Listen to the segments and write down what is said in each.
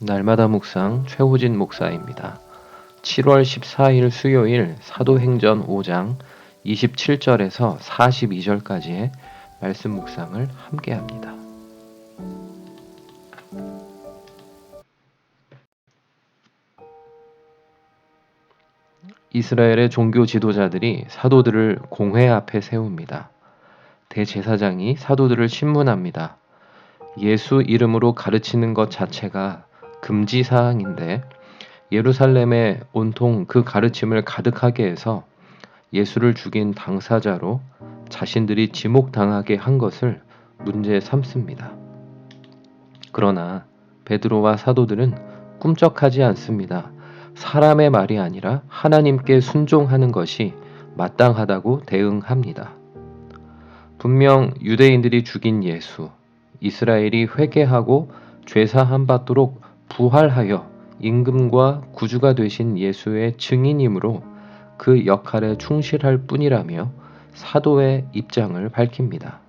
날마다 묵상 최호진 목사입니다. 7월 14일 수요일 사도행전 5장 27절에서 42절까지의 말씀 묵상을 함께합니다. 이스라엘의 종교 지도자들이 사도들을 공회 앞에 세웁니다. 대제사장이 사도들을 신문합니다. 예수 이름으로 가르치는 것 자체가 금지 사항인데 예루살렘에 온통 그 가르침을 가득하게 해서 예수를 죽인 당사자로 자신들이 지목당하게 한 것을 문제 삼습니다. 그러나 베드로와 사도들은 꿈쩍하지 않습니다. 사람의 말이 아니라 하나님께 순종하는 것이 마땅하다고 대응합니다. 분명 유대인들이 죽인 예수, 이스라엘이 회개하고 죄사함 받도록 부활하여 임금과 구주가 되신 예수의 증인이므로 그 역할에 충실할 뿐이라며 사도의 입장을 밝힙니다.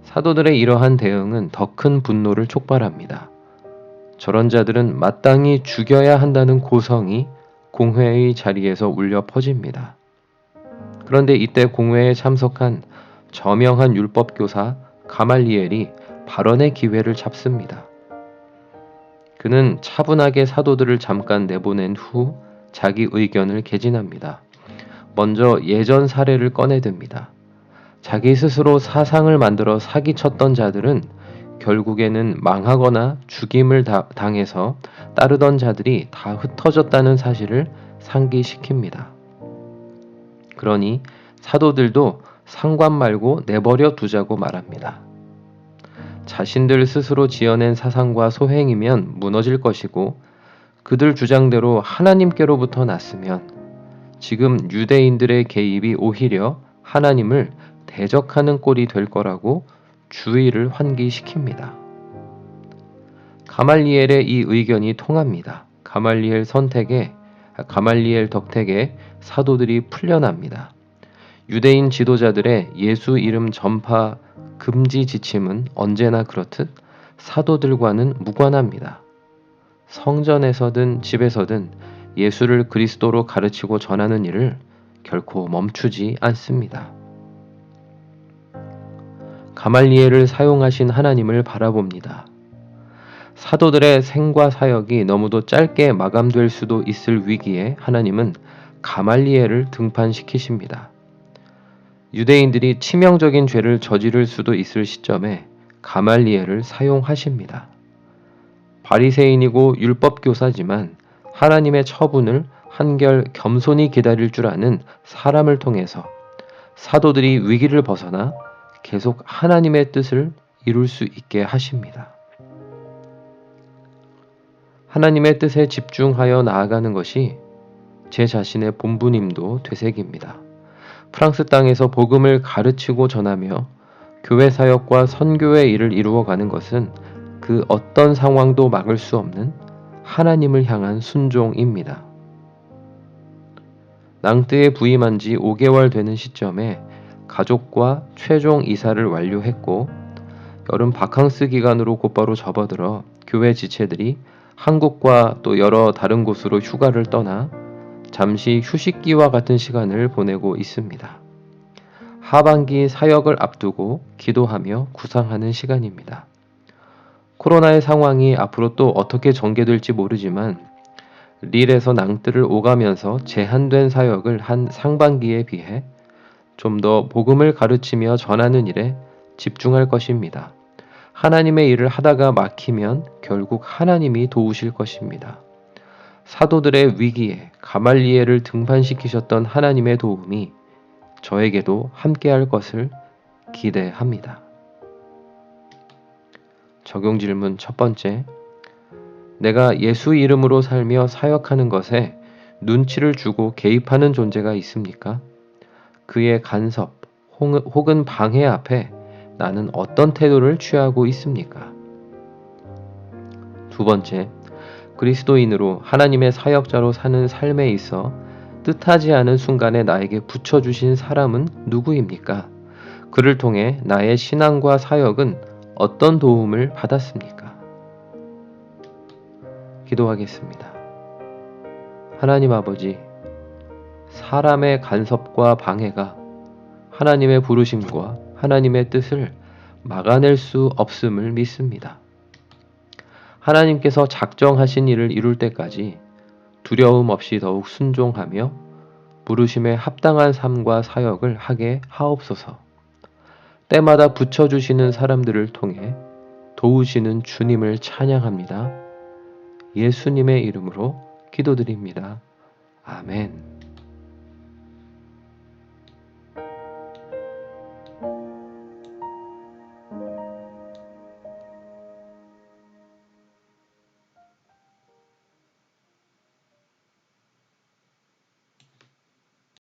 사도들의 이러한 대응은 더 큰 분노를 촉발합니다. 저런 자들은 마땅히 죽여야 한다는 고성이 공회의 자리에서 울려 퍼집니다. 그런데 이때 공회에 참석한 저명한 율법교사 가말리엘이 발언의 기회를 잡습니다. 그는 차분하게 사도들을 잠깐 내보낸 후 자기 의견을 개진합니다. 먼저 예전 사례를 꺼내듭니다. 자기 스스로 사상을 만들어 사기쳤던 자들은 결국에는 망하거나 죽임을 당해서 따르던 자들이 다 흩어졌다는 사실을 상기시킵니다. 그러니 사도들도 상관 말고 내버려 두자고 말합니다. 자신들 스스로 지어낸 사상과 소행이면 무너질 것이고 그들 주장대로 하나님께로부터 났으면 지금 유대인들의 개입이 오히려 하나님을 대적하는 꼴이 될 거라고 주의를 환기시킵니다. 가말리엘의 이 의견이 통합니다. 가말리엘 덕택에 사도들이 풀려납니다. 유대인 지도자들의 예수 이름 전파 금지 지침은 언제나 그렇듯 사도들과는 무관합니다. 성전에서든 집에서든 예수를 그리스도로 가르치고 전하는 일을 결코 멈추지 않습니다. 가말리엘을 사용하신 하나님을 바라봅니다. 사도들의 생과 사역이 너무도 짧게 마감될 수도 있을 위기에 하나님은 가말리엘을 등판시키십니다. 유대인들이 치명적인 죄를 저지를 수도 있을 시점에 가말리엘을 사용하십니다. 바리새인이고 율법교사지만 하나님의 처분을 한결 겸손히 기다릴 줄 아는 사람을 통해서 사도들이 위기를 벗어나 계속 하나님의 뜻을 이룰 수 있게 하십니다. 하나님의 뜻에 집중하여 나아가는 것이 제 자신의 본분임도 되새깁니다. 프랑스 땅에서 복음을 가르치고 전하며 교회 사역과 선교의 일을 이루어가는 것은 그 어떤 상황도 막을 수 없는 하나님을 향한 순종입니다. 낭뜨에 부임한 지 5개월 되는 시점에 가족과 최종 이사를 완료했고 여름 바캉스 기간으로 곧바로 접어들어 교회 지체들이 한국과 또 여러 다른 곳으로 휴가를 떠나 잠시 휴식기와 같은 시간을 보내고 있습니다. 하반기 사역을 앞두고 기도하며 구상하는 시간입니다. 코로나의 상황이 앞으로 또 어떻게 전개될지 모르지만 릴에서 낭뜨를 오가면서 제한된 사역을 한 상반기에 비해 좀 더 복음을 가르치며 전하는 일에 집중할 것입니다. 하나님의 일을 하다가 막히면 결국 하나님이 도우실 것입니다. 사도들의 위기에 가말리엘을 등판시키셨던 하나님의 도움이 저에게도 함께할 것을 기대합니다. 적용 질문 첫 번째. 내가 예수 이름으로 살며 사역하는 것에 눈치를 주고 개입하는 존재가 있습니까? 그의 간섭 혹은 방해 앞에 나는 어떤 태도를 취하고 있습니까? 두 번째, 그리스도인으로 하나님의 사역자로 사는 삶에 있어 뜻하지 않은 순간에 나에게 붙여주신 사람은 누구입니까? 그를 통해 나의 신앙과 사역은 어떤 도움을 받았습니까? 기도하겠습니다. 하나님 아버지, 사람의 간섭과 방해가 하나님의 부르심과 하나님의 뜻을 막아낼 수 없음을 믿습니다. 하나님께서 작정하신 일을 이룰 때까지 두려움 없이 더욱 순종하며 부르심에 합당한 삶과 사역을 하게 하옵소서. 때마다 붙여주시는 사람들을 통해 도우시는 주님을 찬양합니다. 예수님의 이름으로 기도드립니다. 아멘.